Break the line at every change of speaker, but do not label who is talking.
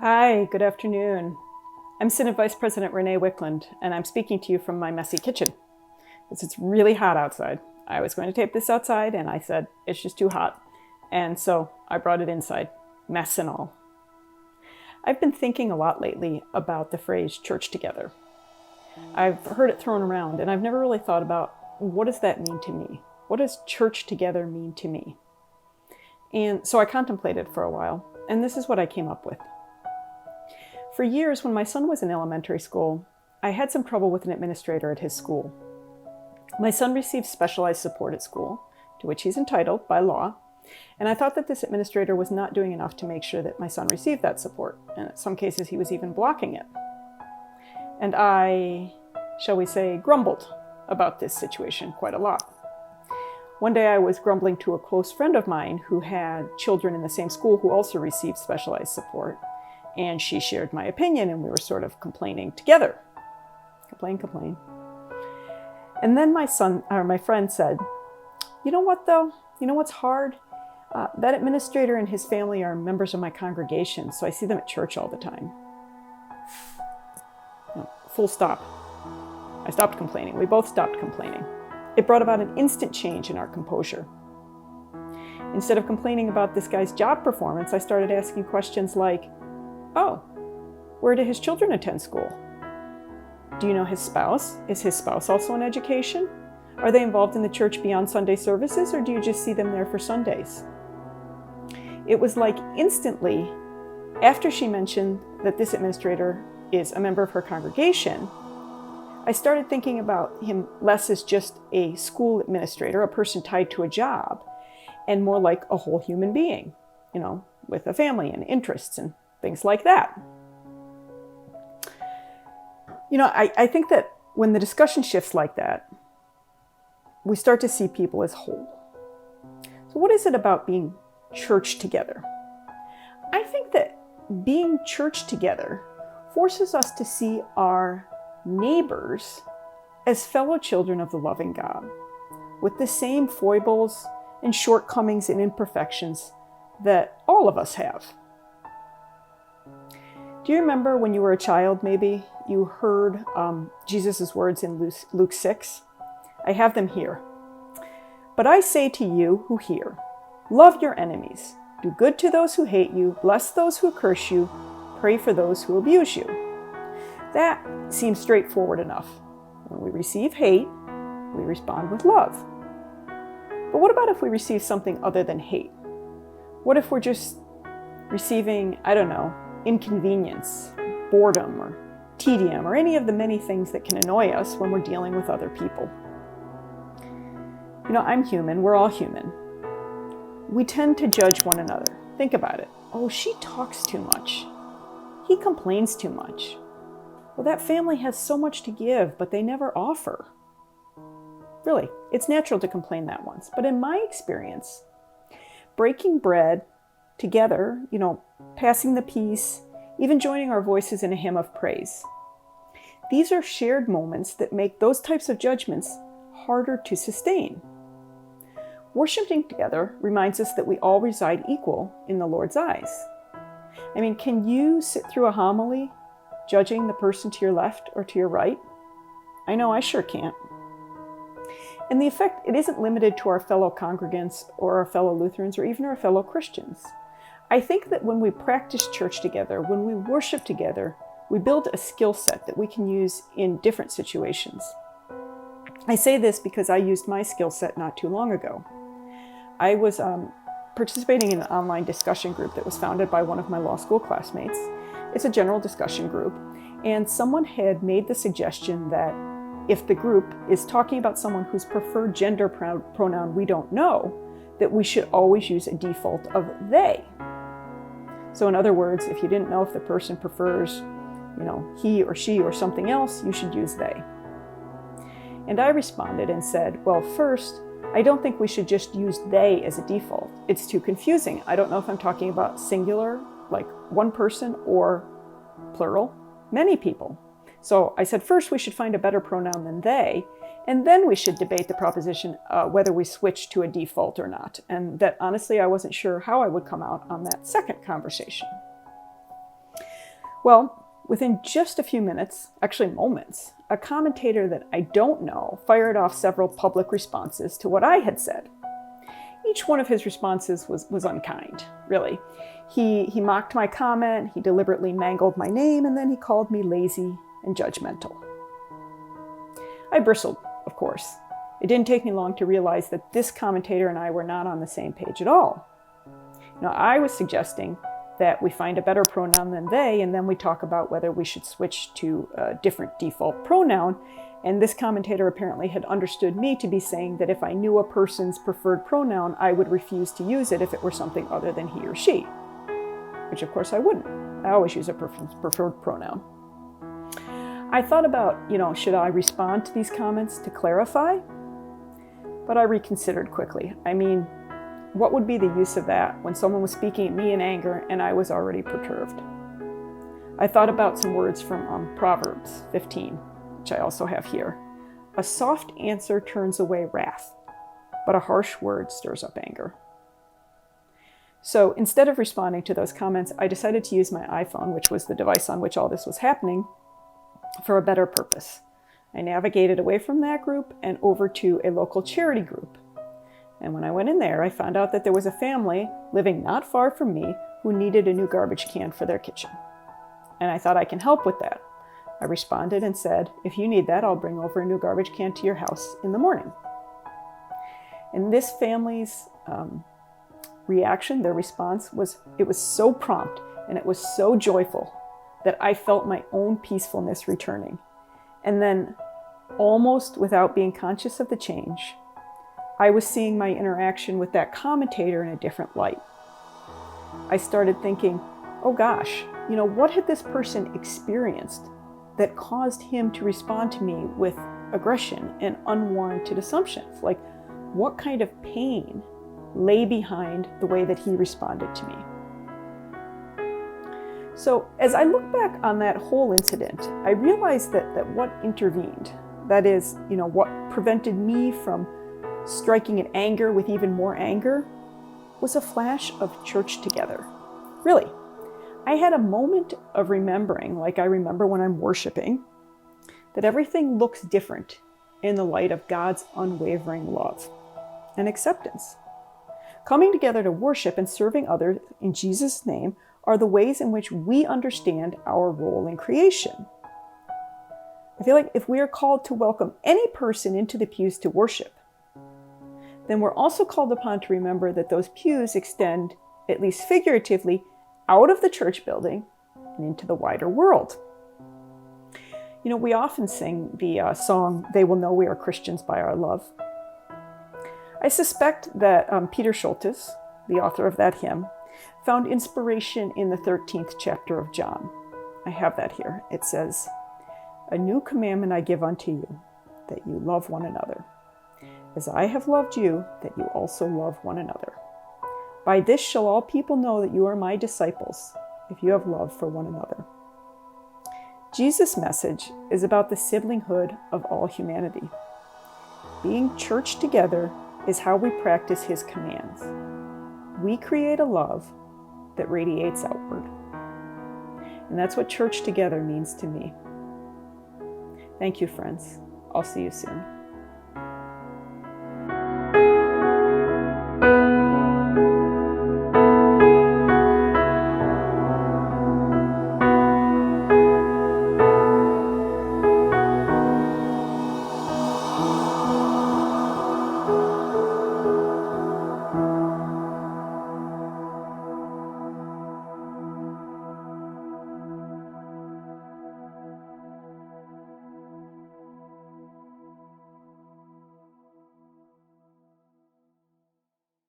Hi, good afternoon. I'm Synod Vice-President Renée Wicklund, and I'm speaking to you from my messy kitchen. Because it's really hot outside. I was going to tape this outside, and I said, it's just too hot. And so I brought it inside, mess and all. I've been thinking a lot lately about the phrase church together. I've heard it thrown around, and I've never really thought about what does that mean to me? What does church together mean to me? And so I contemplated for a while, and this is what I came up with. For years, when my son was in elementary school, I had some trouble with an administrator at his school. My son received specialized support at school, to which he's entitled by law, and I thought that this administrator was not doing enough to make sure that my son received that support, and in some cases he was even blocking it. And I, shall we say, grumbled about this situation quite a lot. One day I was grumbling to a close friend of mine who had children in the same school who also received specialized support. And she shared my opinion, and we were sort of complaining together. Complain. And then my friend said, you know what though? You know what's hard? That administrator and his family are members of my congregation, so I see them at church all the time. Full stop. I stopped complaining. We both stopped complaining. It brought about an instant change in our composure. Instead of complaining about this guy's job performance, I started asking questions like, oh, where do his children attend school? Do you know his spouse? Is his spouse also in education? Are they involved in the church beyond Sunday services, or do you just see them there for Sundays? It was like instantly, after she mentioned that this administrator is a member of her congregation, I started thinking about him less as just a school administrator, a person tied to a job, and more like a whole human being, with a family and interests and things like that. I think that when the discussion shifts like that, we start to see people as whole. So what is it about being church together? I think that being church together forces us to see our neighbors as fellow children of the loving God, with the same foibles and shortcomings and imperfections that all of us have. Do you remember when you were a child, maybe, you heard Jesus' words in Luke 6? I have them here. But I say to you who hear, love your enemies, do good to those who hate you, bless those who curse you, pray for those who abuse you. That seems straightforward enough. When we receive hate, we respond with love. But what about if we receive something other than hate? What if we're just receiving, inconvenience, boredom, or tedium, or any of the many things that can annoy us when we're dealing with other people? I'm human. We're all human. We tend to judge one another. Think about it. Oh, she talks too much. He complains too much. Well, that family has so much to give, but they never offer. Really, it's natural to complain that once. But in my experience, breaking bread together, passing the peace, even joining our voices in a hymn of praise. These are shared moments that make those types of judgments harder to sustain. Worshiping together reminds us that we all reside equal in the Lord's eyes. Can you sit through a homily judging the person to your left or to your right? I know I sure can't. And the effect, it isn't limited to our fellow congregants or our fellow Lutherans or even our fellow Christians. I think that when we practice church together, when we worship together, we build a skill set that we can use in different situations. I say this because I used my skill set not too long ago. I was participating in an online discussion group that was founded by one of my law school classmates. It's a general discussion group, and someone had made the suggestion that if the group is talking about someone whose preferred gender pronoun we don't know, that we should always use a default of they. So in other words, if you didn't know if the person prefers, he or she or something else, you should use they. And I responded and said, well, first, I don't think we should just use they as a default. It's too confusing. I don't know if I'm talking about singular, like one person, or plural, many people. So I said, first, we should find a better pronoun than they, and then we should debate the proposition whether we switch to a default or not. And that honestly, I wasn't sure how I would come out on that second conversation. Well, within just a few minutes, actually moments, a commentator that I don't know fired off several public responses to what I had said. Each one of his responses was unkind, really. He mocked my comment, he deliberately mangled my name, and then he called me lazy and judgmental. I bristled, of course. It didn't take me long to realize that this commentator and I were not on the same page at all. Now, I was suggesting that we find a better pronoun than they, and then we talk about whether we should switch to a different default pronoun. And this commentator apparently had understood me to be saying that if I knew a person's preferred pronoun, I would refuse to use it if it were something other than he or she. Which of course I wouldn't. I always use a preferred pronoun. I thought about, should I respond to these comments to clarify? But I reconsidered quickly. I mean, what would be the use of that when someone was speaking at me in anger and I was already perturbed? I thought about some words from Proverbs 15, which I also have here. A soft answer turns away wrath, but a harsh word stirs up anger. So instead of responding to those comments, I decided to use my iPhone, which was the device on which all this was happening, for a better purpose. I navigated away from that group and over to a local charity group. And when I went in there, I found out that there was a family living not far from me who needed a new garbage can for their kitchen. And I thought I can help with that. I responded and said, if you need that, I'll bring over a new garbage can to your house in the morning. And this family's reaction, their response was so prompt and it was so joyful that I felt my own peacefulness returning. And then, almost without being conscious of the change, I was seeing my interaction with that commentator in a different light. I started thinking, oh gosh, what had this person experienced that caused him to respond to me with aggression and unwarranted assumptions? Like, what kind of pain lay behind the way that he responded to me? So as I look back on that whole incident, I realized that what intervened, that is, what prevented me from striking in anger with even more anger, was a flash of church together. Really, I had a moment of remembering, like I remember when I'm worshiping, that everything looks different in the light of God's unwavering love and acceptance. Coming together to worship and serving others in Jesus' name are the ways in which we understand our role in creation. I feel like if we are called to welcome any person into the pews to worship, then we're also called upon to remember that those pews extend, at least figuratively, out of the church building and into the wider world. We often sing the song, "They Will Know We Are Christians by Our Love." I suspect that Peter Schultes, the author of that hymn, found inspiration in the 13th chapter of John. I have that here. It says, "A new commandment I give unto you, that you love one another. As I have loved you, that you also love one another. By this shall all people know that you are my disciples, if you have love for one another." Jesus' message is about the siblinghood of all humanity. Being church together is how we practice his commands. We create a love that radiates outward. And that's what church together means to me. Thank you, friends. I'll see you soon.